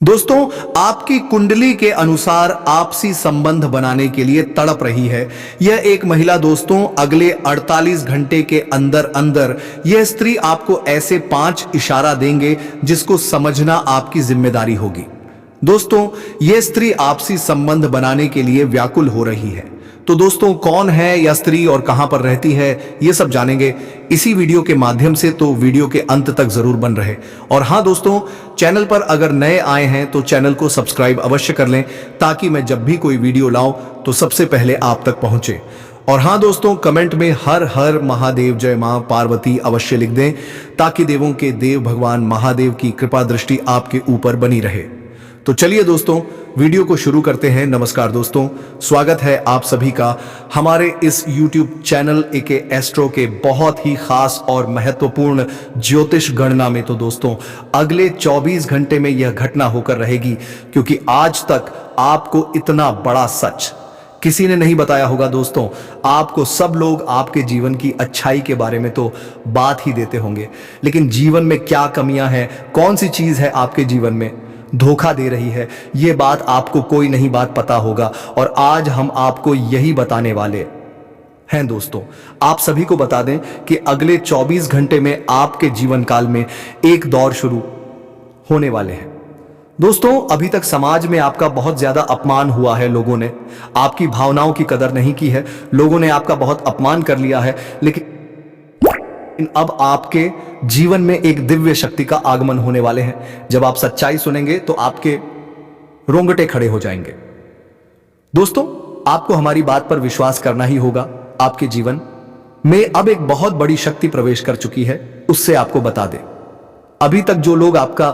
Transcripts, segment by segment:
दोस्तों, आपकी कुंडली के अनुसार आपसी संबंध बनाने के लिए तड़प रही है यह एक महिला। दोस्तों, अगले 48 घंटे के अंदर अंदर यह स्त्री आपको ऐसे 5 इशारा देंगे जिसको समझना आपकी जिम्मेदारी होगी। दोस्तों, यह स्त्री आपसी संबंध बनाने के लिए व्याकुल हो रही है। तो दोस्तों, कौन है यह स्त्री और कहां पर रहती है, यह सब जानेंगे इसी वीडियो के माध्यम से। तो वीडियो के अंत तक जरूर बन रहे। और हां दोस्तों, चैनल पर अगर नए आए हैं तो चैनल को सब्सक्राइब अवश्य कर लें ताकि मैं जब भी कोई वीडियो लाऊं तो सबसे पहले आप तक पहुंचे। और हां दोस्तों, कमेंट में हर हर महादेव जय मां पार्वती अवश्य लिख दें ताकि देवों के देव भगवान महादेव की कृपा दृष्टि आपके ऊपर बनी रहे। तो चलिए दोस्तों, वीडियो को शुरू करते हैं। नमस्कार दोस्तों, स्वागत है आप सभी का हमारे इस YouTube चैनल एके एस्ट्रो के बहुत ही खास और महत्वपूर्ण ज्योतिष गणना में। तो दोस्तों, अगले 24 घंटे में यह घटना होकर रहेगी क्योंकि आज तक आपको इतना बड़ा सच किसी ने नहीं बताया होगा। दोस्तों, आपको सब लोग आपके जीवन की अच्छाई के बारे में तो बात ही देते होंगे, लेकिन जीवन में क्या कमियां हैं, कौन सी चीज है आपके जीवन में धोखा दे रही है, यह बात आपको कोई नहीं बात पता होगा। और आज हम आपको यही बताने वाले हैं। दोस्तों, आप सभी को बता दें कि अगले 24 घंटे में आपके जीवन काल में एक दौर शुरू होने वाले हैं। दोस्तों, अभी तक समाज में आपका बहुत ज्यादा अपमान हुआ है। लोगों ने आपकी भावनाओं की कदर नहीं की है, लोगों ने आपका बहुत अपमान कर लिया है। लेकिन अब आपके जीवन में एक दिव्य शक्ति का आगमन होने वाले हैं। जब आप सच्चाई सुनेंगे तो आपके रोंगटे खड़े हो जाएंगे। दोस्तों, आपको हमारी बात पर विश्वास करना ही होगा। आपके जीवन में अब एक बहुत बड़ी शक्ति प्रवेश कर चुकी है, उससे आपको बता दें। अभी तक जो लोग आपका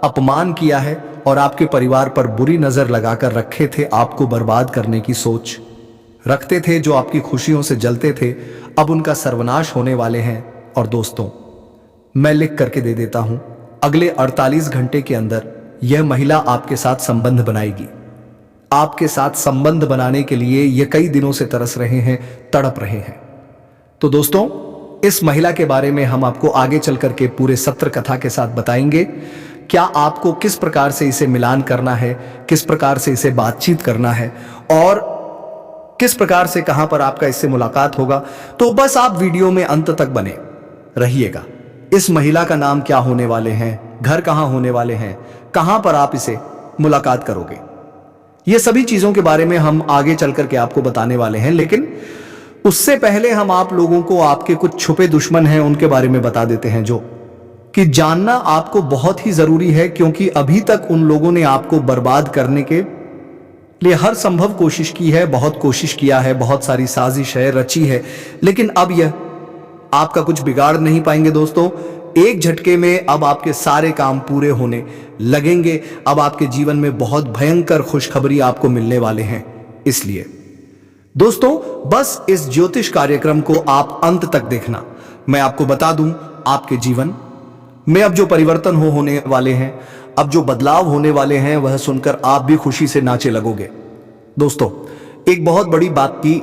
अपमान किया है और आपके परिवार पर बुरी नजर लगाकर रखे थे, आपको बर्बाद करने की सोच रखते थे, जो आपकी खुशियों से जलते थे, अब उनका सर्वनाश होने वाले हैं। और दोस्तों, मैं लिख करके दे देता हूं, अगले 48 घंटे के अंदर यह महिला आपके साथ संबंध बनाएगी। आपके साथ संबंध बनाने के लिए यह कई दिनों से तरस रहे हैं, तड़प रहे हैं। तो दोस्तों, इस महिला के बारे में हम आपको आगे चल करके पूरे सत्र कथा के साथ बताएंगे। क्या आपको किस प्रकार से इसे मिलान करना है, किस प्रकार से इसे बातचीत करना है और किस प्रकार से कहां पर आपका इससे मुलाकात होगा। तो बस आप वीडियो में अंत तक बने रहिएगा। इस महिला का नाम क्या होने वाले हैं, घर कहां होने वाले हैं, कहां पर आप इसे मुलाकात करोगे, ये सभी चीजों के बारे में हम आगे चल करके आपको बताने वाले हैं। लेकिन उससे पहले हम आप लोगों को आपके कुछ छुपे दुश्मन हैं उनके बारे में बता देते हैं, जो कि जानना आपको बहुत ही जरूरी है। क्योंकि अभी तक उन लोगों ने आपको बर्बाद करने के लिए हर संभव कोशिश की है, बहुत कोशिश किया है, बहुत सारी साजिश है, रची है, लेकिन अब यह आपका कुछ बिगाड़ नहीं पाएंगे। दोस्तों, एक झटके में अब आपके सारे काम पूरे होने लगेंगे। अब आपके जीवन में बहुत भयंकर खुशखबरी आपको मिलने वाले हैं। इसलिए दोस्तों, बस इस ज्योतिष कार्यक्रम को आप अंत तक देखना। मैं आपको बता दूं, आपके जीवन में अब जो परिवर्तन होने वाले हैं, अब जो बदलाव होने वाले हैं, वह सुनकर आप भी खुशी से नाचे लगोगे। दोस्तों, एक बहुत बड़ी बात की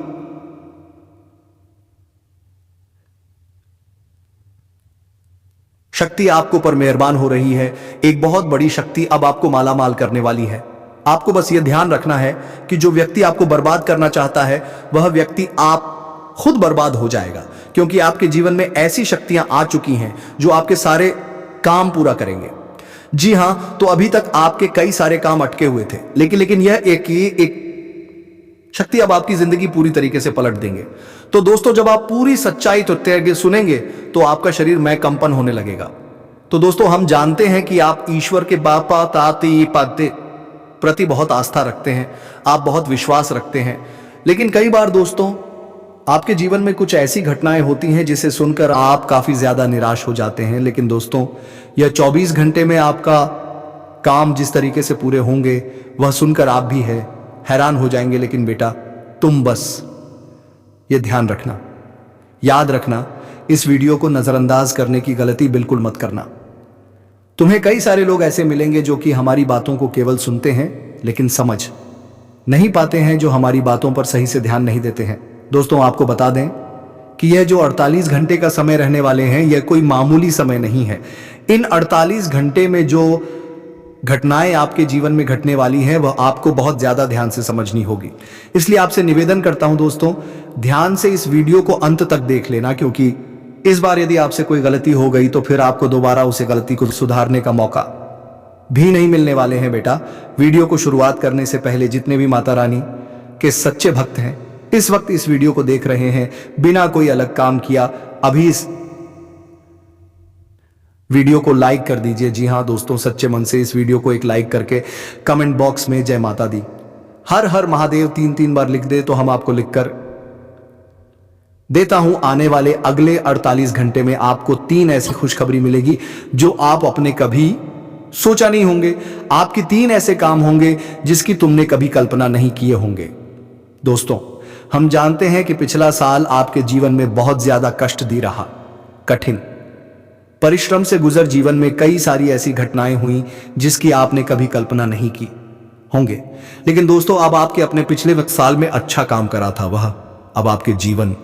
शक्ति आपको पर मेहरबान हो रही है। एक बहुत बड़ी शक्ति अब आपको माला माल करने वाली है। आपको बस यह ध्यान रखना है कि जो व्यक्ति आपको बर्बाद करना चाहता है, वह व्यक्ति आप खुद बर्बाद हो जाएगा। क्योंकि आपके जीवन में ऐसी शक्तियां आ चुकी हैं जो आपके सारे काम पूरा करेंगे। जी हां, तो अभी तक आपके कई सारे काम अटके हुए थे, लेकिन यह एक शक्ति अब आपकी जिंदगी पूरी तरीके से पलट देंगे। तो दोस्तों, जब आप पूरी सच्चाई तो सुनेंगे तो आपका शरीर में कंपन होने लगेगा। तो दोस्तों, हम जानते हैं कि आप ईश्वर के बापा ताती पाते प्रति बहुत आस्था रखते हैं, आप बहुत विश्वास रखते हैं। लेकिन कई बार दोस्तों, आपके जीवन में कुछ ऐसी घटनाएं होती हैं जिसे सुनकर आप काफी ज्यादा निराश हो जाते हैं। लेकिन दोस्तों, यह 24 घंटे में आपका काम जिस तरीके से पूरे होंगे, वह सुनकर आप भी हैरान हो जाएंगे। लेकिन बेटा, तुम बस ये ध्यान रखना, याद रखना, इस वीडियो को नजरअंदाज करने की गलती बिल्कुल मत करना। तुम्हें कई सारे लोग ऐसे मिलेंगे जो कि हमारी बातों को केवल सुनते हैं लेकिन समझ नहीं पाते हैं, जो हमारी बातों पर सही से ध्यान नहीं देते हैं। दोस्तों, आपको बता दें कि यह जो 48 घंटे का समय रहने वाले हैं, यह कोई मामूली समय नहीं है। इन 48 घंटे में जो घटनाएं आपके जीवन में घटने वाली हैं वह आपको बहुत ज्यादा ध्यान से समझनी होगी। इसलिए आपसे निवेदन करता हूं दोस्तों, ध्यान से इस वीडियो को अंत तक देख लेना, क्योंकि इस बार यदि आपसे कोई गलती हो गई तो फिर आपको दोबारा उसे गलती को सुधारने का मौका भी नहीं मिलने वाले हैं बेटा। वीडियो को शुरुआत करने से पहले जितने भी माता रानी के सच्चे भक्त हैं इस वक्त इस वीडियो को देख रहे हैं बिना कोई अलग काम किया, अभी इस वीडियो को लाइक कर दीजिए। जी हां दोस्तों, सच्चे मन से इस वीडियो को एक लाइक करके कमेंट बॉक्स में जय माता दी हर हर महादेव 3 बार लिख दे तो हम आपको लिखकर देता हूं। आने वाले अगले 48 घंटे में आपको 3 ऐसी खुशखबरी मिलेगी जो आप अपने कभी सोचा नहीं होंगे। आपके 3 ऐसे काम होंगे जिसकी तुमने कभी कल्पना नहीं किए होंगे। दोस्तों, हम जानते हैं कि पिछला साल आपके जीवन में बहुत ज्यादा कष्ट दे रहा, कठिन परिश्रम से गुजर जीवन में कई सारी ऐसी घटनाएं हुई जिसकी आपने कभी कल्पना नहीं की होंगे। लेकिन दोस्तों, अब आपके अपने पिछले वक्त साल में अच्छा काम करा था वह अब आपके जीवन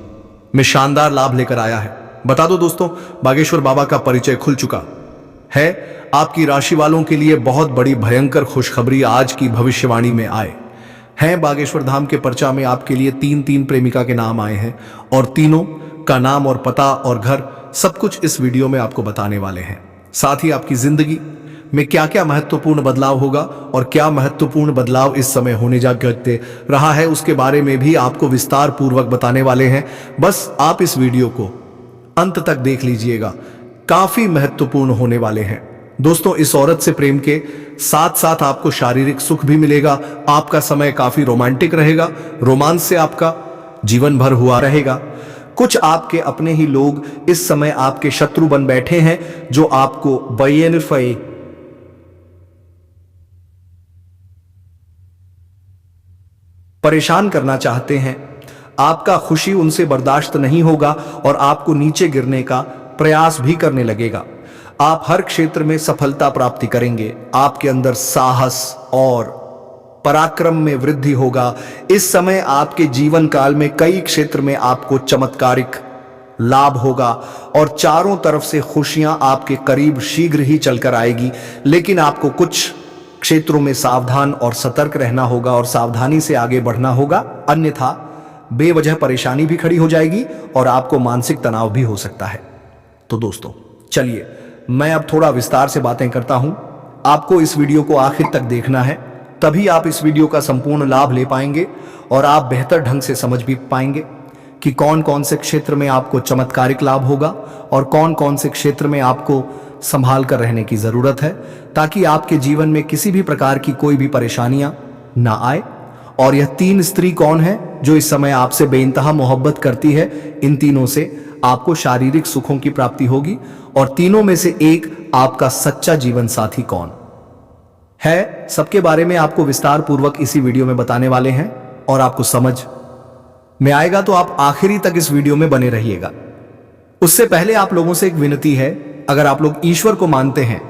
में शानदार लाभ लेकर आया है। बता दो दोस्तों, बागेश्वर बाबा का परिचय खुल चुका है। आपकी राशि वालों के लिए बहुत बड़ी भयंकर खुशखबरी आज की भविष्यवाणी में आए हैं। बागेश्वर धाम के पर्चा में आपके लिए 3 प्रेमिका के नाम आए हैं और तीनों का नाम और पता और घर सब कुछ इस वीडियो में आपको बताने वाले हैं। साथ ही आपकी जिंदगी में क्या क्या महत्वपूर्ण बदलाव होगा और क्या महत्वपूर्ण बदलाव इस समय होने जा रहा है उसके बारे में भी आपको विस्तार पूर्वक बताने वाले हैं। बस आप इस वीडियो को अंत तक देख लीजिएगा, काफी महत्वपूर्ण होने वाले हैं। दोस्तों, इस औरत से प्रेम के साथ साथ आपको शारीरिक सुख भी मिलेगा। आपका समय काफी रोमांटिक रहेगा, रोमांस से आपका जीवन भर हुआ रहेगा। कुछ आपके अपने ही लोग इस समय आपके शत्रु बन बैठे हैं जो आपको बेनिफाई परेशान करना चाहते हैं। आपका खुशी उनसे बर्दाश्त नहीं होगा और आपको नीचे गिरने का प्रयास भी करने लगेगा। आप हर क्षेत्र में सफलता प्राप्ति करेंगे। आपके अंदर साहस और पराक्रम में वृद्धि होगा। इस समय आपके जीवन काल में कई क्षेत्र में आपको चमत्कारिक लाभ होगा और चारों तरफ से खुशियां आपके करीब शीघ्र ही चलकर आएगी। लेकिन आपको कुछ क्षेत्रों में सावधान और सतर्क रहना होगा और सावधानी से आगे बढ़ना होगा, अन्यथा बेवजह परेशानी भी खड़ी हो जाएगी और आपको मानसिक तनाव भी हो सकता है। तो दोस्तों, चलिए मैं अब थोड़ा विस्तार से बातें करता हूं। आपको इस वीडियो को आखिर तक देखना है, तभी आप इस वीडियो का संपूर्ण लाभ ले पाएंगे और आप बेहतर ढंग से समझ भी पाएंगे कि कौन कौन से क्षेत्र में आपको चमत्कारिक लाभ होगा और कौन कौन से क्षेत्र में आपको संभाल कर रहने की जरूरत है, ताकि आपके जीवन में किसी भी प्रकार की कोई भी परेशानियां ना आए। और यह 3 स्त्री कौन है जो इस समय आपसे बेइंतहा मोहब्बत करती है? इन तीनों से आपको शारीरिक सुखों की प्राप्ति होगी और तीनों में से एक आपका सच्चा जीवन साथी कौन है, सबके बारे में आपको विस्तार पूर्वक इसी वीडियो में बताने वाले हैं और आपको समझ में आएगा तो आप आखिरी तक इस वीडियो में बने रहिएगा। उससे पहले आप लोगों से एक विनती है, अगर आप लोग ईश्वर को मानते हैं,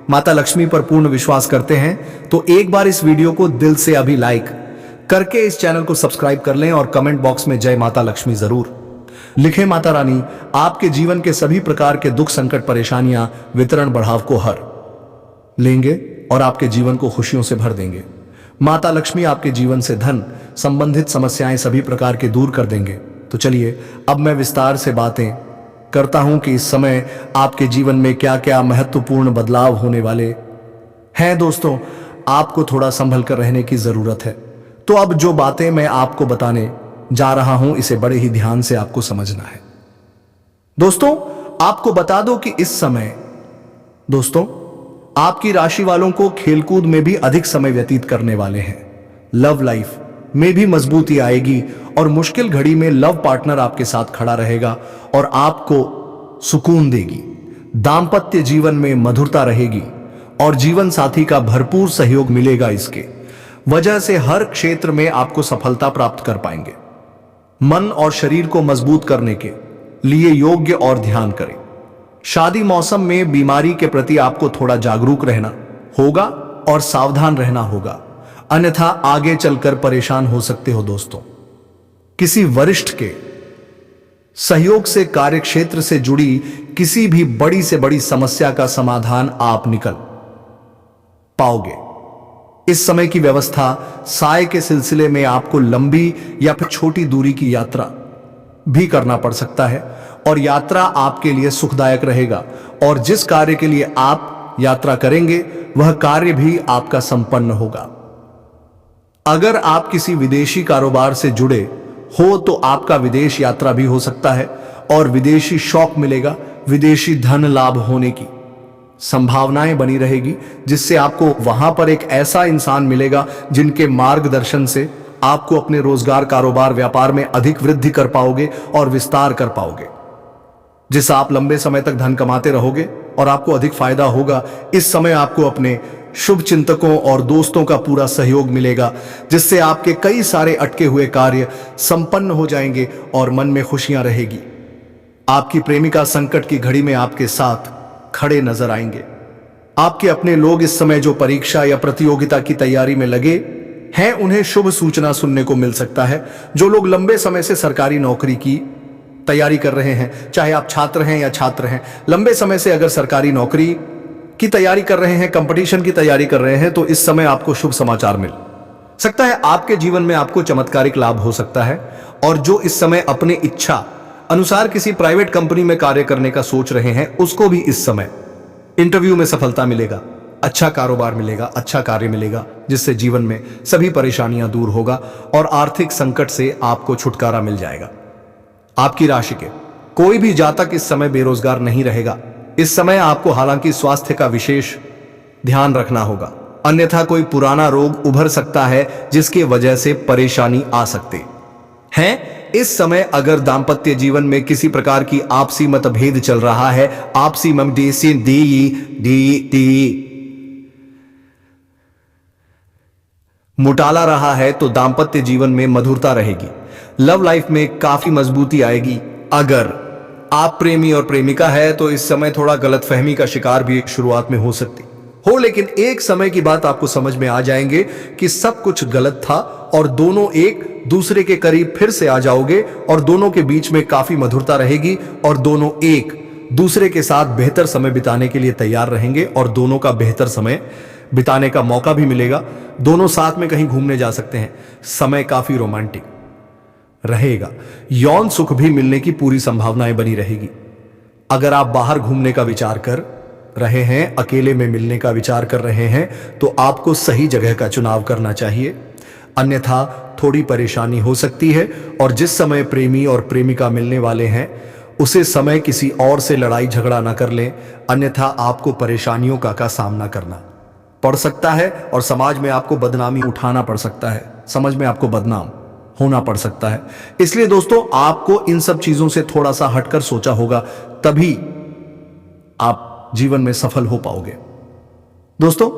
माता लक्ष्मी पर पूर्ण विश्वास करते हैं, तो एक बार इस वीडियो को दिल से अभी लाइक करके इस चैनल को सब्सक्राइब कर लें और कमेंट बॉक्स में जय माता लक्ष्मी जरूर लिखें। माता रानी आपके जीवन के सभी प्रकार के दुख संकट परेशानियां वितरण बढ़ाव को हर लेंगे और आपके जीवन को खुशियों से भर देंगे। माता लक्ष्मी आपके जीवन से धन संबंधित समस्याएं सभी प्रकार के दूर कर देंगे। तो चलिए अब मैं विस्तार से बातें करता हूं कि इस समय आपके जीवन में क्या क्या महत्वपूर्ण बदलाव होने वाले हैं। दोस्तों, आपको थोड़ा संभल कर रहने की जरूरत है। तो अब जो बातें मैं आपको बताने जा रहा हूं, इसे बड़े ही ध्यान से आपको समझना है। दोस्तों, आपको बता दो कि इस समय दोस्तों आपकी राशि वालों को खेलकूद में भी अधिक समय व्यतीत करने वाले हैं। लव लाइफ में भी मजबूती आएगी और मुश्किल घड़ी में लव पार्टनर आपके साथ खड़ा रहेगा और आपको सुकून देगी। दांपत्य जीवन में मधुरता रहेगी और जीवन साथी का भरपूर सहयोग मिलेगा। इसके वजह से हर क्षेत्र में आपको सफलता प्राप्त कर पाएंगे। मन और शरीर को मजबूत करने के लिए योग्य और ध्यान करें। शादी मौसम में बीमारी के प्रति आपको थोड़ा जागरूक रहना होगा और सावधान रहना होगा, अन्यथा आगे चलकर परेशान हो सकते हो। दोस्तों, किसी वरिष्ठ के सहयोग से कार्यक्षेत्र से जुड़ी किसी भी बड़ी से बड़ी समस्या का समाधान आप निकल पाओगे। इस समय की व्यवस्था साय के सिलसिले में आपको लंबी या फिर छोटी दूरी की यात्रा भी करना पड़ सकता है और यात्रा आपके लिए सुखदायक रहेगा और जिस कार्य के लिए आप यात्रा करेंगे वह कार्य भी आपका संपन्न होगा। अगर आप किसी विदेशी कारोबार से जुड़े हो तो आपका विदेश यात्रा भी हो सकता है और विदेशी शौक मिलेगा, विदेशी धन लाभ होने की संभावनाएं बनी रहेगी, जिससे आपको वहां पर एक ऐसा इंसान मिलेगा जिनके मार्गदर्शन से आपको अपने रोजगार, कारोबार, व्यापार में अधिक वृद्धि कर पाओगे और विस्तार कर पाओगे, जिससे आप लंबे समय तक धन कमाते रहोगे और आपको अधिक फायदा होगा। इस समय आपको अपने शुभ चिंतकों और दोस्तों का पूरा सहयोग मिलेगा, जिससे आपके कई सारे अटके हुए कार्य संपन्न हो जाएंगे और मन में खुशियां रहेगी। आपकी प्रेमिका संकट की घड़ी में आपके साथ खड़े नजर आएंगे। आपके अपने लोग इस समय जो परीक्षा या प्रतियोगिता की तैयारी में लगे हैं उन्हें शुभ सूचना सुनने को मिल सकता है। जो लोग लंबे समय से सरकारी नौकरी की तैयारी कर रहे हैं, चाहे आप छात्र हैं या छात्र हैं, लंबे समय से अगर सरकारी नौकरी की तैयारी कर रहे हैं, कंपटीशन की तैयारी कर रहे हैं, तो इस समय आपको शुभ समाचार मिल सकता है। आपके जीवन में आपको चमत्कारिक लाभ हो सकता है और जो इस समय अपने इच्छा अनुसार किसी प्राइवेट कंपनी में कार्य करने का सोच रहे हैं उसको भी इस समय इंटरव्यू में सफलता मिलेगा, अच्छा कारोबार मिलेगा, अच्छा कार्य मिलेगा, जिससे जीवन में सभी परेशानियां दूर होगा और आर्थिक संकट से आपको छुटकारा मिल जाएगा। आपकी राशि के कोई भी जातक इस समय बेरोजगार नहीं रहेगा। इस समय आपको हालांकि स्वास्थ्य का विशेष ध्यान रखना होगा, अन्यथा कोई पुराना रोग उभर सकता है जिसकी वजह से परेशानी आ सकती है। इस समय अगर दांपत्य जीवन में किसी प्रकार की आपसी मतभेद चल रहा है, आपसी मुटाला रहा है, तो दांपत्य जीवन में मधुरता रहेगी, लव लाइफ में काफी मजबूती आएगी। अगर आप प्रेमी और प्रेमिका है तो इस समय थोड़ा गलतफहमी का शिकार भी शुरुआत में हो सकती हो, लेकिन एक समय की बात आपको समझ में आ जाएंगे कि सब कुछ गलत था और दोनों एक दूसरे के करीब फिर से आ जाओगे और दोनों के बीच में काफी मधुरता रहेगी और दोनों एक दूसरे के साथ बेहतर समय बिताने के लिए तैयार रहेंगे और दोनों का बेहतर समय बिताने का मौका भी मिलेगा। दोनों साथ में कहीं घूमने जा सकते हैं, समय काफी रोमांटिक रहेगा। यौन सुख भी मिलने की पूरी संभावनाएं बनी रहेगी। अगर आप बाहर घूमने का विचार कर रहे हैं, अकेले में मिलने का विचार कर रहे हैं, तो आपको सही जगह का चुनाव करना चाहिए, अन्यथा थोड़ी परेशानी हो सकती है। और जिस समय प्रेमी और प्रेमिका मिलने वाले हैं उसे समय किसी और से लड़ाई झगड़ा ना कर लें, अन्यथा आपको परेशानियों का सामना करना पड़ सकता है और समाज में आपको बदनामी उठाना पड़ सकता है, समझ में आपको बदनाम होना पड़ सकता है। इसलिए दोस्तों आपको इन सब चीजों से थोड़ा सा हटकर सोचा होगा, तभी आप जीवन में सफल हो पाओगे। दोस्तों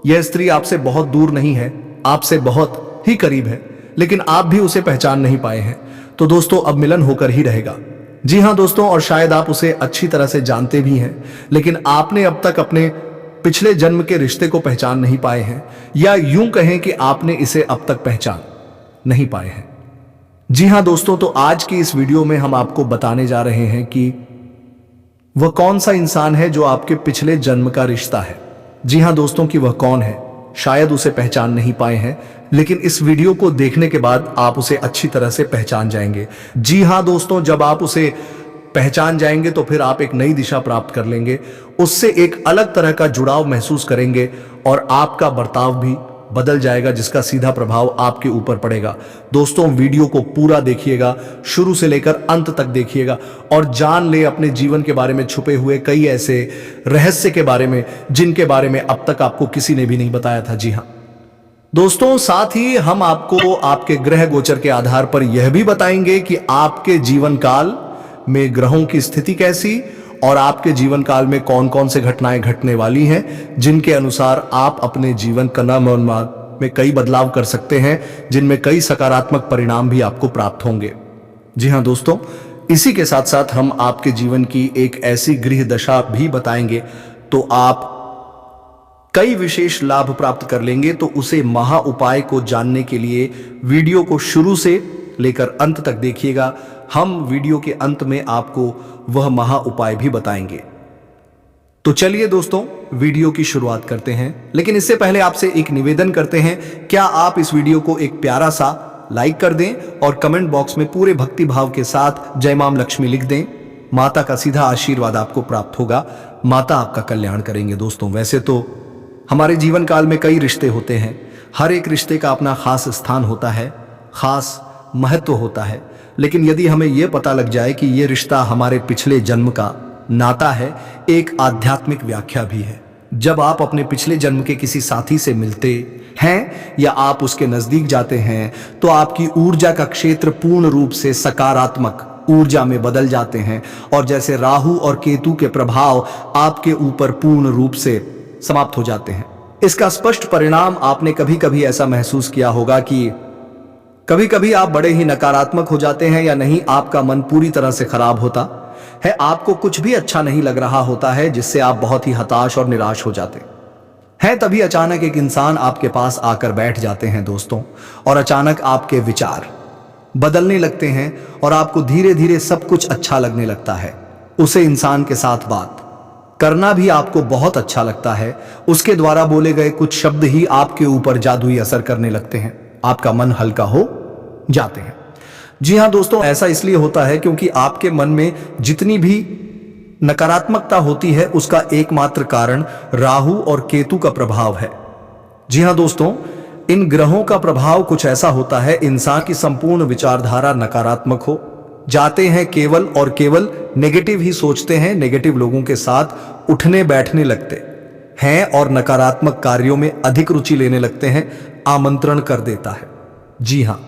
यह स्त्री आपसे बहुत दूर नहीं है, आपसे बहुत ही करीब है, लेकिन आप भी उसे पहचान नहीं पाए हैं। तो दोस्तों अब मिलन होकर ही रहेगा। जी हां दोस्तों, और शायद आप उसे अच्छी तरह से जानते भी हैं, लेकिन आपने अब तक अपने पिछले जन्म के रिश्ते को पहचान नहीं पाए हैं, या यूं कहें कि आपने इसे अब तक पहचान नहीं पाए हैं। जी हां दोस्तों, तो आज की इस वीडियो में हम आपको बताने जा रहे हैं कि वह कौन सा इंसान है जो आपके पिछले जन्म का रिश्ता है। जी हां दोस्तों, कि वह कौन है शायद उसे पहचान नहीं पाए हैं, लेकिन इस वीडियो को देखने के बाद आप उसे अच्छी तरह से पहचान जाएंगे। जी हां दोस्तों, जब आप उसे पहचान जाएंगे तो फिर आप एक नई दिशा प्राप्त कर लेंगे, उससे एक अलग तरह का जुड़ाव महसूस करेंगे और आपका बर्ताव भी बदल जाएगा, जिसका सीधा प्रभाव आपके ऊपर पड़ेगा। दोस्तों वीडियो को पूरा देखिएगा, शुरू से लेकर अंत तक देखिएगा और जान ले अपने जीवन के बारे में छुपे हुए कई ऐसे रहस्य के बारे में जिनके बारे में अब तक आपको किसी ने भी नहीं बताया था। जी हाँ दोस्तों, साथ ही हम आपको आपके ग्रह गोचर के आधार पर यह भी बताएंगे कि आपके जीवन काल में ग्रहों की स्थिति कैसी और आपके जीवन काल में कौन कौन से घटनाएं घटने वाली हैं, जिनके अनुसार आप अपने जीवन का नाम में कई बदलाव कर सकते हैं, जिनमें कई सकारात्मक परिणाम भी आपको प्राप्त होंगे। जी हां दोस्तों, इसी के साथ साथ हम आपके जीवन की एक ऐसी गृह दशा भी बताएंगे तो आप कई विशेष लाभ प्राप्त कर लेंगे। तो उसे महा उपाय को जानने के लिए वीडियो को शुरू से लेकर अंत तक देखिएगा। हम वीडियो के अंत में आपको वह महा उपाय भी बताएंगे। तो चलिए दोस्तों वीडियो की शुरुआत करते हैं, लेकिन इससे पहले आपसे एक निवेदन करते हैं, क्या आप इस वीडियो को एक प्यारा सा लाइक कर दें और कमेंट बॉक्स में पूरे भक्ति भाव के साथ जय मां लक्ष्मी लिख दें। माता का सीधा आशीर्वाद आपको प्राप्त होगा, माता आपका कल्याण करेंगे। दोस्तों, वैसे तो हमारे जीवन काल में कई रिश्ते होते हैं, हर एक रिश्ते का अपना खास स्थान होता है, खास महत्व होता है, लेकिन यदि हमें यह पता लग जाए कि यह रिश्ता हमारे पिछले जन्म का नाता है, एक आध्यात्मिक व्याख्या भी है। जब आप अपने पिछले जन्म के किसी साथी से मिलते हैं या आप उसके नजदीक जाते हैं तो आपकी ऊर्जा का क्षेत्र पूर्ण रूप से सकारात्मक ऊर्जा में बदल जाते हैं, और जैसे राहु और केतु के प्रभाव आपके ऊपर पूर्ण रूप से समाप्त हो जाते हैं। इसका स्पष्ट परिणाम आपने कभी कभी ऐसा महसूस किया होगा कि कभी कभी आप बड़े ही नकारात्मक हो जाते हैं, या नहीं, आपका मन पूरी तरह से खराब होता है, आपको कुछ भी अच्छा नहीं लग रहा होता है, जिससे आप बहुत ही हताश और निराश हो जाते हैं। तभी अचानक एक इंसान आपके पास आकर बैठ जाते हैं दोस्तों, और अचानक आपके विचार बदलने लगते हैं और आपको धीरे धीरे सब कुछ अच्छा लगने लगता है। उसे इंसान के साथ बात करना भी आपको बहुत अच्छा लगता है। उसके द्वारा बोले गए कुछ शब्द ही आपके ऊपर जादुई असर करने लगते हैं, आपका मन हल्का हो जाते हैं। जी हाँ दोस्तों, ऐसा इसलिए होता है क्योंकि आपके मन में जितनी भी नकारात्मकता होती है उसका एकमात्र कारण राहु और केतु का प्रभाव है। जी हाँ दोस्तों, इन ग्रहों का प्रभाव कुछ ऐसा होता है, इंसान की संपूर्ण विचारधारा नकारात्मक हो जाते हैं, केवल और केवल नेगेटिव ही सोचते हैं, नेगेटिव लोगों के साथ उठने बैठने लगते हैं और नकारात्मक कार्यों में अधिक रुचि लेने लगते हैं, आमंत्रण कर देता है। जी हाँ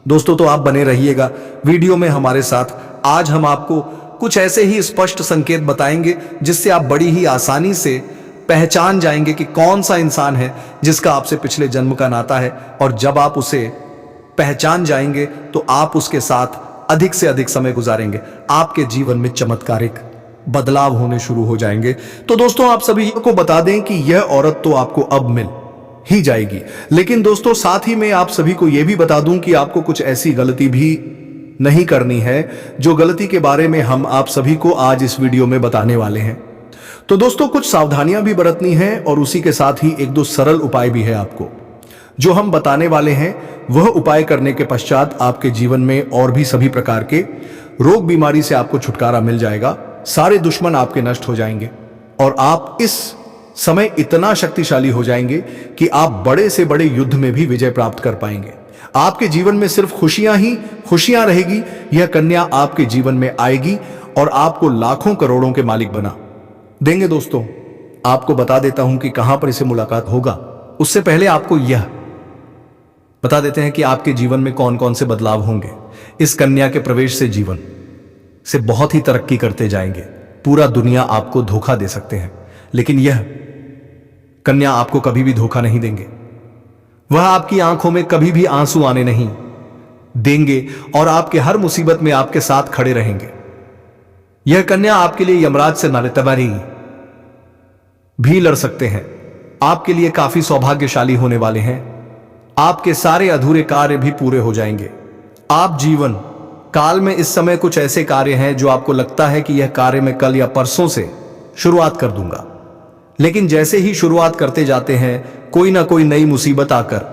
दोस्तों, तो आप बने रहिएगा वीडियो में हमारे साथ। आज हम आपको कुछ ऐसे ही स्पष्ट संकेत बताएंगे जिससे आप बड़ी ही आसानी से पहचान जाएंगे कि कौन सा इंसान है जिसका आपसे पिछले जन्म का नाता है, और जब आप उसे पहचान जाएंगे तो आप उसके साथ अधिक से अधिक समय गुजारेंगे, आपके जीवन में चमत्कारिक बदलाव होने शुरू हो जाएंगे। तो दोस्तों, आप सभी को बता दें कि यह औरत तो आपको अब मिल ही जाएगी, लेकिन दोस्तों साथ ही मैं आप सभी को यह भी बता दूं कि आपको कुछ ऐसी गलती भी नहीं करनी है जो गलती के बारे में हम आप सभी को आज इस वीडियो में बताने वाले हैं। तो दोस्तों, कुछ सावधानियां भी बरतनी है और उसी के साथ ही एक दो सरल उपाय भी है आपको जो हम बताने वाले हैं। वह उपाय करने के पश्चात आपके जीवन में और भी सभी प्रकार के रोग बीमारी से आपको छुटकारा मिल जाएगा, सारे दुश्मन आपके नष्ट हो जाएंगे और आप इस समय इतना शक्तिशाली हो जाएंगे कि आप बड़े से बड़े युद्ध में भी विजय प्राप्त कर पाएंगे। आपके जीवन में सिर्फ खुशियां ही खुशियां रहेगी। यह कन्या आपके जीवन में आएगी और आपको लाखों करोड़ों के मालिक बना देंगे। दोस्तों, आपको बता देता हूं कि कहां पर इसे मुलाकात होगा। उससे पहले आपको यह बता देते हैं कि आपके जीवन में कौन कौन से बदलाव होंगे। इस कन्या के प्रवेश से जीवन से बहुत ही तरक्की करते जाएंगे। पूरा दुनिया आपको धोखा दे सकते हैं, लेकिन यह कन्या आपको कभी भी धोखा नहीं देंगे। वह आपकी आंखों में कभी भी आंसू आने नहीं देंगे और आपके हर मुसीबत में आपके साथ खड़े रहेंगे। यह कन्या आपके लिए यमराज से नातेदारी भी लड़ सकते हैं। आपके लिए काफी सौभाग्यशाली होने वाले हैं। आपके सारे अधूरे कार्य भी पूरे हो जाएंगे। आप जीवन काल में इस समय कुछ ऐसे कार्य हैं जो आपको लगता है कि यह कार्य मैं कल या परसों से शुरुआत कर दूंगा, लेकिन जैसे ही शुरुआत करते जाते हैं कोई ना कोई नई मुसीबत आकर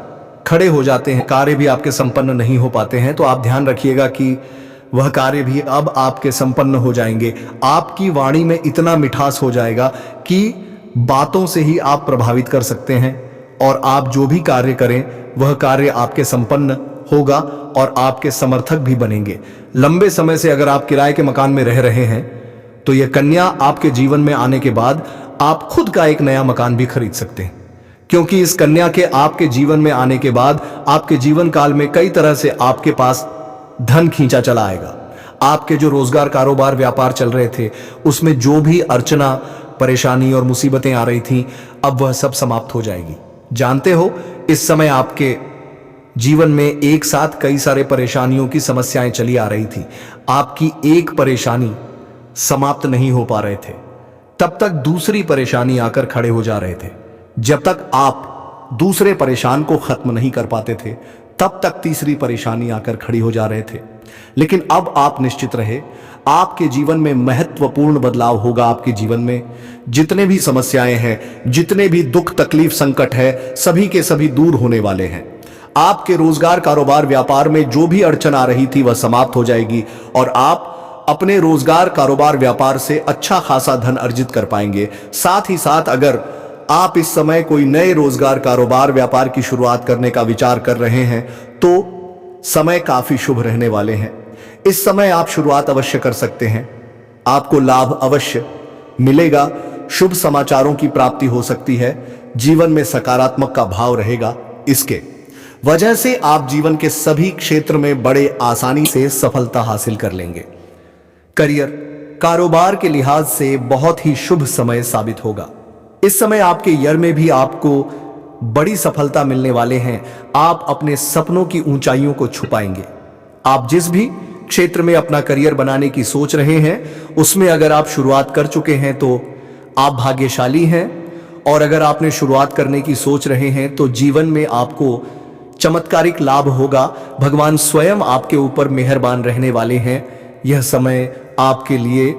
खड़े हो जाते हैं, कार्य भी आपके संपन्न नहीं हो पाते हैं। तो आप ध्यान रखिएगा कि वह कार्य भी अब आपके संपन्न हो जाएंगे। आपकी वाणी में इतना मिठास हो जाएगा कि बातों से ही आप प्रभावित कर सकते हैं और आप जो भी कार्य करें वह कार्य आपके संपन्न होगा और आपके समर्थक भी बनेंगे। लंबे समय से अगर आप किराए के मकान में रह रहे हैं तो यह कन्या आपके जीवन में आने के बाद आप खुद का एक नया मकान भी खरीद सकते हैं, क्योंकि इस कन्या के आपके जीवन में आने के बाद आपके जीवन काल में कई तरह से आपके पास धन खींचा चला आएगा। आपके जो रोजगार, कारोबार, व्यापार चल रहे थे उसमें जो भी अर्चना, परेशानी और मुसीबतें आ रही थीं, अब वह सब समाप्त हो जाएगी। जानते हो, इस समय आपके जीवन में एक साथ कई सारे परेशानियों की समस्याएं चली आ रही थी। आपकी एक परेशानी समाप्त नहीं हो पा रहे थे, तब तक दूसरी परेशानी आकर खड़े हो जा रहे थे। जब तक आप दूसरे परेशान को खत्म नहीं कर पाते थे तब तक तीसरी परेशानी आकर खड़ी हो जा रहे थे। लेकिन अब आप निश्चित रहे, आपके जीवन में महत्वपूर्ण बदलाव होगा। आपके जीवन में जितने भी समस्याएं हैं, जितने भी दुख तकलीफ संकट है, सभी के सभी दूर होने वाले हैं। आपके रोजगार कारोबार व्यापार में जो भी अड़चन आ रही थी वह समाप्त हो जाएगी और आप अपने रोजगार कारोबार व्यापार से अच्छा खासा धन अर्जित कर पाएंगे। साथ ही साथ अगर आप इस समय कोई नए रोजगार कारोबार व्यापार की शुरुआत करने का विचार कर रहे हैं तो समय काफी शुभ रहने वाले हैं। इस समय आप शुरुआत अवश्य कर सकते हैं, आपको लाभ अवश्य मिलेगा, शुभ समाचारों की प्राप्ति हो सकती है, जीवन में सकारात्मक का भाव रहेगा। इसके वजह से आप जीवन के सभी क्षेत्र में बड़े आसानी से सफलता हासिल कर लेंगे। करियर कारोबार के लिहाज से बहुत ही शुभ समय साबित होगा। इस समय आपके ईयर में भी आपको बड़ी सफलता मिलने वाले हैं। आप अपने सपनों की ऊंचाइयों को छू पाएंगे। आप जिस भी क्षेत्र में अपना करियर बनाने की सोच रहे हैं उसमें अगर आप शुरुआत कर चुके हैं तो आप भाग्यशाली हैं, और अगर आपने शुरुआत करने की सोच रहे हैं तो जीवन में आपको चमत्कारिक लाभ होगा। भगवान स्वयं आपके ऊपर मेहरबान रहने वाले हैं। यह समय आपके लिए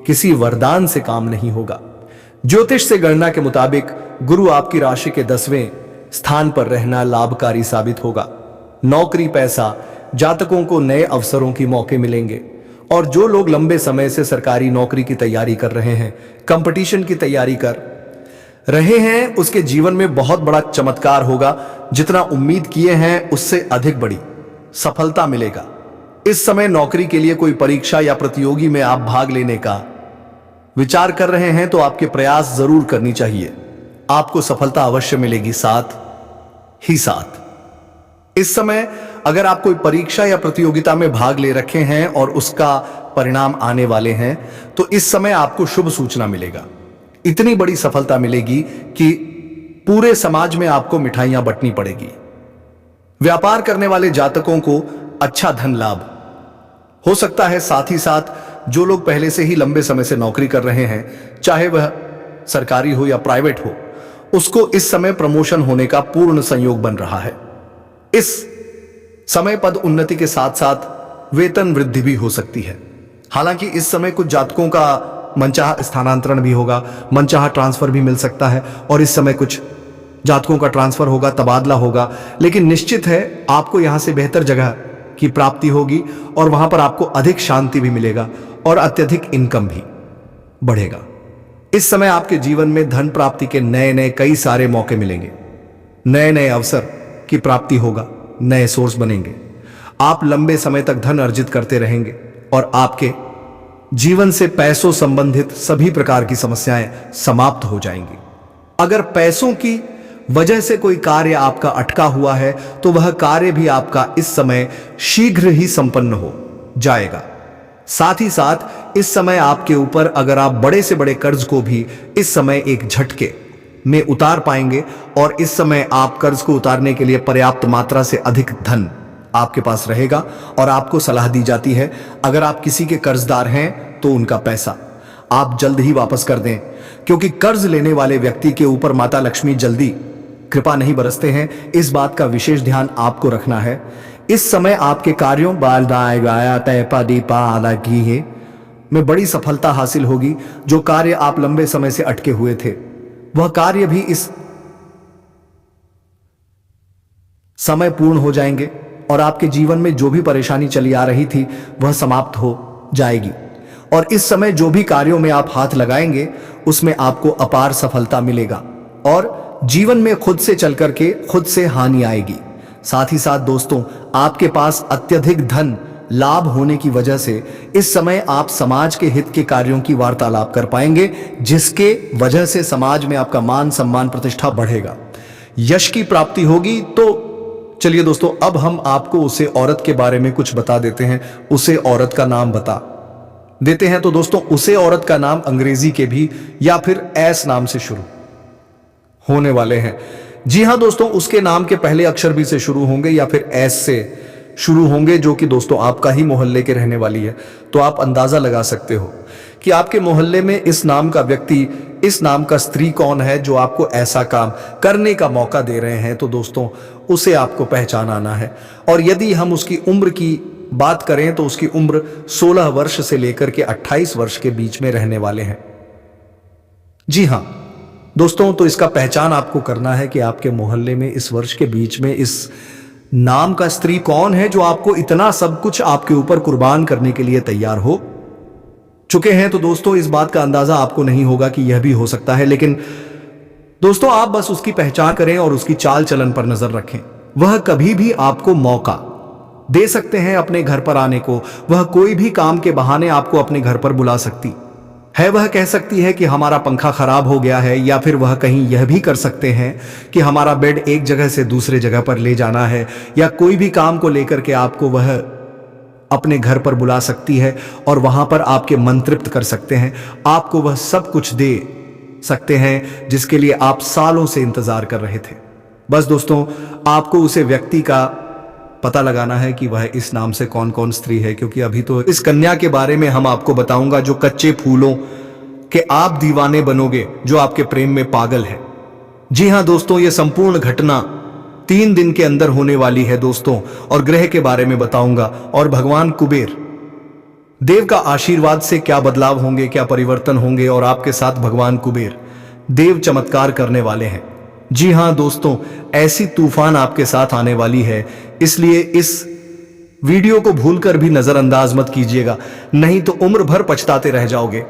किसी वरदान से काम नहीं होगा। ज्योतिष से गणना के मुताबिक गुरु आपकी राशि के 10वें स्थान पर रहना लाभकारी साबित होगा। नौकरी पैसा जातकों को नए अवसरों की मौके मिलेंगे, और जो लोग लंबे समय से सरकारी नौकरी की तैयारी कर रहे हैं, कंपटीशन की तैयारी कर रहे हैं, उसके जीवन में बहुत बड़ा चमत्कार होगा। जितना उम्मीद किए हैं उससे अधिक बड़ी सफलता मिलेगा। इस समय नौकरी के लिए कोई परीक्षा या प्रतियोगी में आप भाग लेने का विचार कर रहे हैं तो आपके प्रयास जरूर करनी चाहिए, आपको सफलता अवश्य मिलेगी। साथ ही साथ इस समय अगर आप कोई परीक्षा या प्रतियोगिता में भाग ले रखे हैं और उसका परिणाम आने वाले हैं तो इस समय आपको शुभ सूचना मिलेगा। इतनी बड़ी सफलता मिलेगी कि पूरे समाज में आपको मिठाइयां बंटनी पड़ेगी। व्यापार करने वाले जातकों को अच्छा धन लाभ हो सकता है। साथ ही साथ जो लोग पहले से ही लंबे समय से नौकरी कर रहे हैं, चाहे वह सरकारी हो या प्राइवेट हो, उसको इस समय प्रमोशन होने का पूर्ण संयोग बन रहा है। इस समय पद उन्नति के साथ साथ वेतन वृद्धि भी हो सकती है। हालांकि इस समय कुछ जातकों का मनचाहा स्थानांतरण भी होगा, मनचाहा ट्रांसफर भी मिल सकता है, और इस समय कुछ जातकों का ट्रांसफर होगा, तबादला होगा। लेकिन निश्चित है आपको यहां से बेहतर जगह की प्राप्ति होगी और वहां पर आपको अधिक शांति भी मिलेगा और अत्यधिक इनकम भी बढ़ेगा। इस समय आपके जीवन में धन प्राप्ति के नए नए कई सारे मौके मिलेंगे, नए नए अवसर की प्राप्ति होगा, नए सोर्स बनेंगे। आप लंबे समय तक धन अर्जित करते रहेंगे और आपके जीवन से पैसों संबंधित सभी प्रकार की समस्याएं समाप्त हो जाएंगी। अगर पैसों की वजह से कोई कार्य आपका अटका हुआ है तो वह कार्य भी आपका इस समय शीघ्र ही संपन्न हो जाएगा। साथ ही साथ इस समय आपके ऊपर अगर आप बड़े से बड़े कर्ज को भी इस समय एक झटके में उतार पाएंगे, और इस समय आप कर्ज को उतारने के लिए पर्याप्त मात्रा से अधिक धन आपके पास रहेगा। और आपको सलाह दी जाती है अगर आप किसी के कर्जदार हैं तो उनका पैसा आप जल्द ही वापस कर दें, क्योंकि कर्ज लेने वाले व्यक्ति के ऊपर माता लक्ष्मी जल्दी कृपा नहीं बरसते हैं। इस बात का विशेष ध्यान आपको रखना है। इस समय आपके कार्यों में बड़ी सफलता हासिल होगी। जो कार्य आप लंबे समय से अटके हुए थे वह कार्य भी इस समय पूर्ण हो जाएंगे, और आपके जीवन में जो भी परेशानी चली आ रही थी वह समाप्त हो जाएगी। और इस समय जो भी कार्यों में आप हाथ लगाएंगे उसमें आपको अपार सफलता मिलेगा, और जीवन में खुद से चल करके खुद से हानि आएगी। साथ ही साथ दोस्तों, आपके पास अत्यधिक धन लाभ होने की वजह से इस समय आप समाज के हित के कार्यों की वार्तालाप कर पाएंगे, जिसके वजह से समाज में आपका मान सम्मान प्रतिष्ठा बढ़ेगा, यश की प्राप्ति होगी। तो चलिए दोस्तों, अब हम आपको उसे औरत के बारे में कुछ बता देते हैं, उसे औरत का नाम बता देते हैं। तो दोस्तों, उसे औरत का नाम अंग्रेजी के भी या फिर एस नाम से शुरू होने वाले हैं। जी हां दोस्तों, उसके नाम के पहले अक्षर भी से शुरू होंगे या फिर एस से शुरू होंगे, जो कि दोस्तों आपका ही मोहल्ले के रहने वाली है। तो आप अंदाजा लगा सकते हो कि आपके मोहल्ले में इस नाम का व्यक्ति, इस नाम का स्त्री कौन है जो आपको ऐसा काम करने का मौका दे रहे हैं। तो दोस्तों, उसे आपको पहचान आना है, और यदि हम उसकी उम्र की बात करें तो उसकी उम्र 16 वर्ष से लेकर के 28 वर्ष के बीच में रहने वाले हैं। जी हां दोस्तों, तो इसका पहचान आपको करना है कि आपके मोहल्ले में इस वर्ष के बीच में इस नाम का स्त्री कौन है जो आपको इतना सब कुछ आपके ऊपर कुर्बान करने के लिए तैयार हो चुके हैं। तो दोस्तों, इस बात का अंदाजा आपको नहीं होगा कि यह भी हो सकता है, लेकिन दोस्तों आप बस उसकी पहचान करें और उसकी चाल चलन पर नजर रखें। वह कभी भी आपको मौका दे सकते हैं अपने घर पर आने को। वह कोई भी काम के बहाने आपको अपने घर पर बुला सकती है। वह कह सकती है कि हमारा पंखा खराब हो गया है, या फिर वह कहीं यह भी कर सकते हैं कि हमारा बेड एक जगह से दूसरे जगह पर ले जाना है, या कोई भी काम को लेकर के आपको वह अपने घर पर बुला सकती है और वहां पर आपके मन तृप्त कर सकते हैं। आपको वह सब कुछ दे सकते हैं जिसके लिए आप सालों से इंतजार कर रहे थे। बस दोस्तों, आपको उसे व्यक्ति का पता लगाना है कि वह इस नाम से कौन कौन स्त्री है, क्योंकि अभी तो इस कन्या के बारे में हम आपको बताऊंगा जो कच्चे फूलों के आप दीवाने बनोगे, जो आपके प्रेम में पागल है। जी हां दोस्तों, यह संपूर्ण घटना 3 दिन के अंदर होने वाली है दोस्तों, और ग्रह के बारे में बताऊंगा और भगवान कुबेर देव का आशीर्वाद से क्या बदलाव होंगे, क्या परिवर्तन होंगे, और आपके साथ भगवान कुबेर देव चमत्कार करने वाले हैं। जी हां दोस्तों, ऐसी तूफान आपके साथ आने वाली है, इसलिए इस वीडियो को भूलकर भी नजरअंदाज मत कीजिएगा, नहीं तो उम्र भर पछताते रह जाओगे।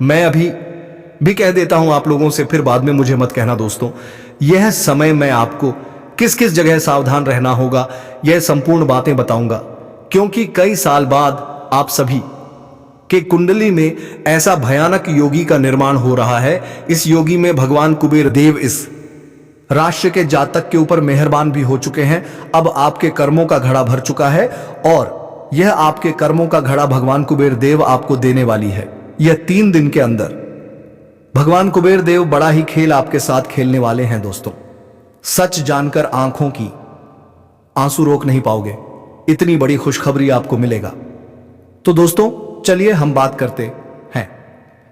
मैं अभी भी कह देता हूं आप लोगों से, फिर बाद में मुझे मत कहना दोस्तों। यह समय मैं आपको किस किस जगह सावधान रहना होगा, यह संपूर्ण बातें बताऊंगा, क्योंकि कई साल बाद आप सभी के कुंडली में ऐसा भयानक योगी का निर्माण हो रहा है। इस योगी में भगवान कुबेर देव इस राशि के जातक के ऊपर मेहरबान भी हो चुके हैं। अब आपके कर्मों का घड़ा भर चुका है और यह आपके कर्मों का घड़ा भगवान कुबेर देव आपको देने वाली है। यह 3 दिन के अंदर भगवान कुबेर देव बड़ा ही खेल आपके साथ खेलने वाले हैं दोस्तों। सच जानकर आंखों की आंसू रोक नहीं पाओगे, इतनी बड़ी खुशखबरी आपको मिलेगा। तो दोस्तों चलिए हम बात करते हैं।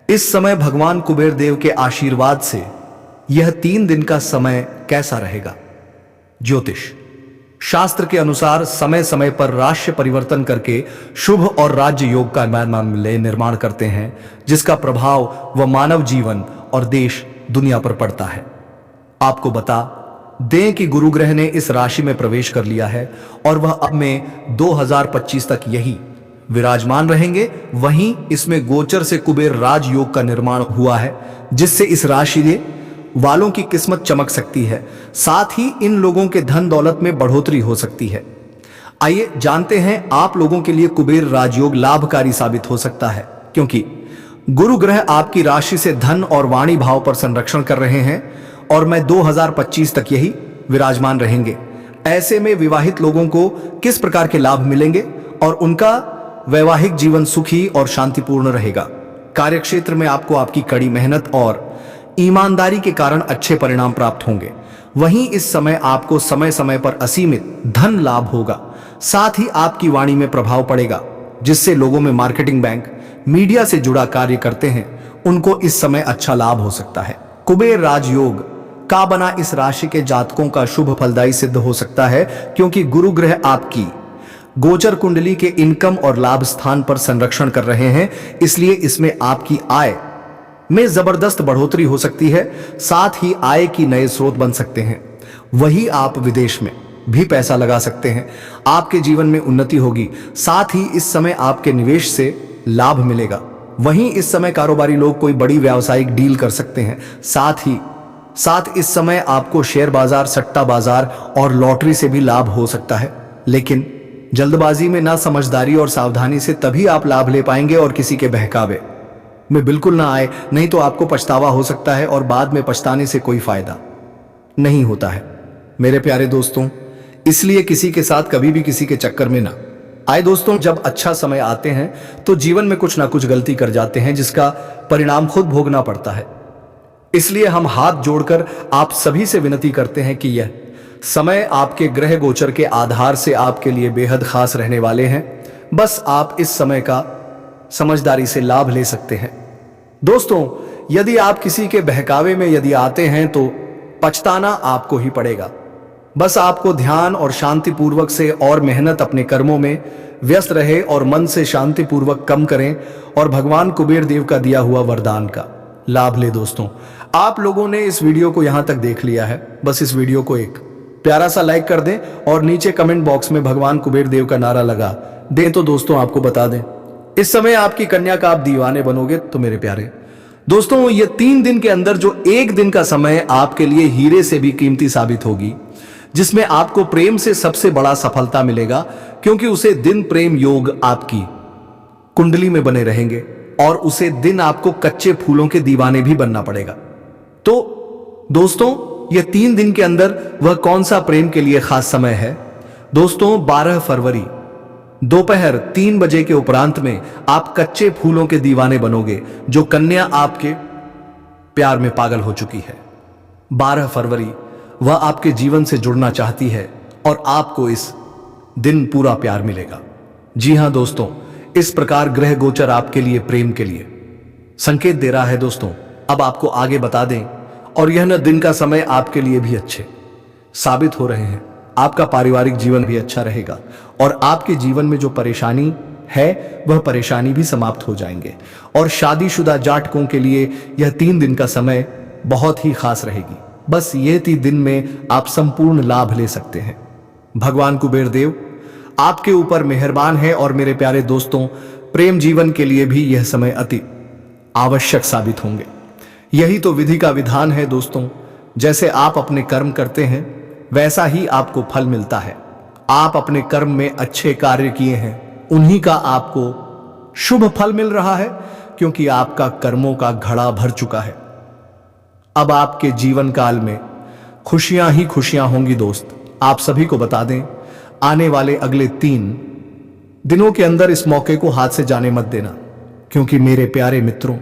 इस समय भगवान कुबेर देव के आशीर्वाद से यह 3 दिन का समय कैसा रहेगा। ज्योतिष शास्त्र के अनुसार समय समय पर राशि परिवर्तन करके शुभ और राज्य योग का निर्माण करते हैं, जिसका प्रभाव वह मानव जीवन और देश दुनिया पर पड़ता है। आपको बता दें कि गुरु ग्रह ने इस राशि में प्रवेश कर लिया है और वह अब में 2025 तक यही विराजमान रहेंगे। वहीं इसमें गोचर से कुबेर राजयोग का निर्माण हुआ है, जिससे इस राशि वालों की किस्मत चमक सकती है, साथ ही इन लोगों के धन दौलत में बढ़ोतरी हो सकती है। आइए जानते हैं, आप लोगों के लिए कुबेर राजयोग लाभकारी साबित हो सकता है, क्योंकि गुरु ग्रह आपकी राशि से धन और वाणी भाव पर संरक्षण कर रहे हैं और मैं 2025 तक यही विराजमान रहेंगे। ऐसे में विवाहित लोगों को किस प्रकार के लाभ मिलेंगे और उनका वैवाहिक जीवन सुखी और शांतिपूर्ण रहेगा। कार्यक्षेत्र में आपको आपकी कड़ी मेहनत और ईमानदारी के कारण अच्छे परिणाम प्राप्त होंगे। वहीं इस समय आपको समय समय पर असीमित धन लाभ होगा, साथ ही आपकी वाणी में प्रभाव पड़ेगा, जिससे लोगों में मार्केटिंग, बैंक, मीडिया से जुड़ा कार्य करते हैं उनको इस समय अच्छा लाभ हो सकता है। कुबेर राजयोग का बना इस राशि के जातकों का शुभ फलदायी सिद्ध हो सकता है, क्योंकि गुरु ग्रह आपकी गोचर कुंडली के इनकम और लाभ स्थान पर संरक्षण कर रहे हैं, इसलिए इसमें आपकी आय में जबरदस्त बढ़ोतरी हो सकती है, साथ ही आय की नए स्रोत बन सकते हैं। वही आप विदेश में भी पैसा लगा सकते हैं, आपके जीवन में उन्नति होगी, साथ ही इस समय आपके निवेश से लाभ मिलेगा। वहीं इस समय कारोबारी लोग कोई बड़ी व्यावसायिक डील कर सकते हैं, साथ इस समय आपको शेयर बाजार, सट्टा बाजार और लॉटरी से भी लाभ हो सकता है, लेकिन जल्दबाजी में ना समझदारी और सावधानी से तभी आप लाभ ले पाएंगे और किसी के बहकावे में बिल्कुल ना आए, नहीं तो आपको पछतावा हो सकता है और बाद में पछताने से कोई फायदा नहीं होता है मेरे प्यारे दोस्तों। इसलिए किसी के साथ कभी भी किसी के चक्कर में ना आए दोस्तों। जब अच्छा समय आते हैं तो जीवन में कुछ ना कुछ गलती कर जाते हैं, जिसका परिणाम खुद भोगना पड़ता है। इसलिए हम हाथ जोड़कर आप सभी से विनती करते हैं कि यह समय आपके ग्रह गोचर के आधार से आपके लिए बेहद खास रहने वाले हैं। बस आप इस समय का समझदारी से लाभ ले सकते हैं। दोस्तों, यदि आप किसी के बहकावे में यदि आते हैं तो पछताना आपको ही पड़ेगा। बस आपको ध्यान और शांति पूर्वक से और मेहनत अपने कर्मों में व्यस्त रहे और मन से शांति पूर्वक कम करें और भगवान कुबेर देव का दिया हुआ वरदान का लाभ ले। दोस्तों, आप लोगों ने इस वीडियो को यहां तक देख लिया है, बस इस वीडियो को एक प्यारा सा लाइक कर दें और नीचे कमेंट बॉक्स में भगवान कुबेर देव का नारा लगा दें। तो दोस्तों, आपको बता दें, इस समय आपकी कन्या का आप दीवाने बनोगे। तो मेरे प्यारे दोस्तों, ये 3 दिन के अंदर जो एक दिन का समय आपके लिए हीरे से भी कीमती साबित होगी, जिसमें आपको प्रेम से सबसे बड़ा सफलता मिलेगा, क्योंकि उसे दिन प्रेम योग आपकी कुंडली में बने रहेंगे और उसे दिन आपको कच्चे फूलों के दीवाने भी बनना पड़ेगा। तो दोस्तों, ये 3 दिन के अंदर वह कौन सा प्रेम के लिए खास समय है? दोस्तों, 12 फरवरी दोपहर 3 बजे के उपरांत में आप कच्चे फूलों के दीवाने बनोगे, जो कन्या आपके प्यार में पागल हो चुकी है। 12 फरवरी वह आपके जीवन से जुड़ना चाहती है और आपको इस दिन पूरा प्यार मिलेगा। जी हां दोस्तों, इस प्रकार ग्रह गोचर आपके लिए प्रेम के लिए संकेत दे रहा है। दोस्तों, अब आपको आगे बता दें, और यह न दिन का समय आपके लिए भी अच्छे साबित हो रहे हैं। आपका पारिवारिक जीवन भी अच्छा रहेगा और आपके जीवन में जो परेशानी है वह परेशानी भी समाप्त हो जाएंगे। और शादीशुदा जातकों के लिए यह 3 दिन का समय बहुत ही खास रहेगी। बस ये 3 दिन में आप संपूर्ण लाभ ले सकते हैं। भगवान कुबेर देव आपके ऊपर मेहरबान है और मेरे प्यारे दोस्तों, प्रेम जीवन के लिए भी यह समय अति आवश्यक साबित होंगे। यही तो विधि का विधान है दोस्तों। जैसे आप अपने कर्म करते हैं, वैसा ही आपको फल मिलता है। आप अपने कर्म में अच्छे कार्य किए हैं, उन्हीं का आपको शुभ फल मिल रहा है, क्योंकि आपका कर्मों का घड़ा भर चुका है। अब आपके जीवन काल में खुशियां ही खुशियां होंगी। दोस्त, आप सभी को बता दें, आने वाले अगले 3 दिनों के अंदर इस मौके को हाथ से जाने मत देना, क्योंकि मेरे प्यारे मित्रों,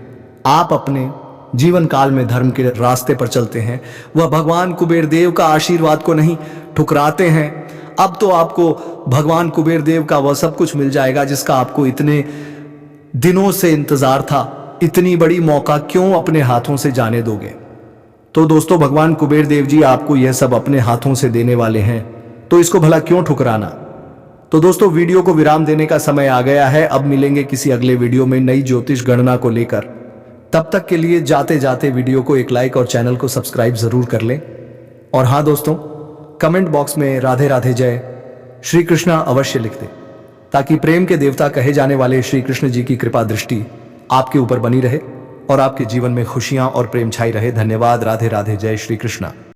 आप अपने जीवन काल में धर्म के रास्ते पर चलते हैं, वह भगवान कुबेर देव का आशीर्वाद को नहीं ठुकराते हैं। अब तो आपको भगवान कुबेर देव का वह सब कुछ मिल जाएगा जिसका आपको इतने दिनों से इंतजार था। इतनी बड़ी मौका क्यों अपने हाथों से जाने दोगे? तो दोस्तों, भगवान कुबेर देव जी आपको यह सब अपने हाथों से देने वाले हैं, तो इसको भला क्यों ठुकराना? तो दोस्तों, वीडियो को विराम देने का समय आ गया है। अब मिलेंगे किसी अगले वीडियो में नई ज्योतिष गणना को लेकर। तब तक के लिए जाते जाते वीडियो को एक लाइक और चैनल को सब्सक्राइब जरूर कर लें। और हाँ दोस्तों, कमेंट बॉक्स में राधे राधे जय श्री कृष्णा अवश्य लिख दें, ताकि प्रेम के देवता कहे जाने वाले श्री कृष्ण जी की कृपा दृष्टि आपके ऊपर बनी रहे और आपके जीवन में खुशियां और प्रेम छाई रहे। धन्यवाद। राधे राधे जय श्री कृष्णा।